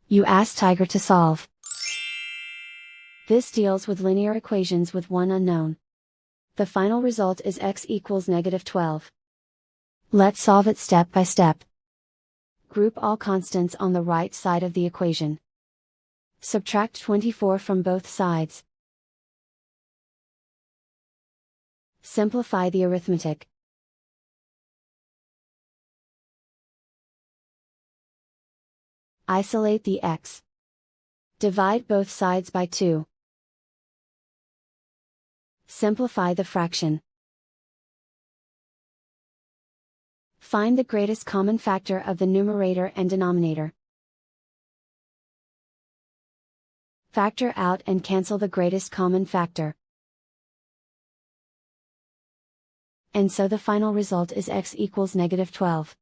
You ask Tiger to solve. This deals with linear equations with one unknown. The final result is x equals -12. Let's solve it step by step. Group all constants on the right side of the equation. Subtract 24 from both sides. Simplify the arithmetic. Isolate the x. Divide both sides by 2. Simplify the fraction. Find the greatest common factor of the numerator and denominator. Factor out and cancel the greatest common factor. And so the final result is x equals -12.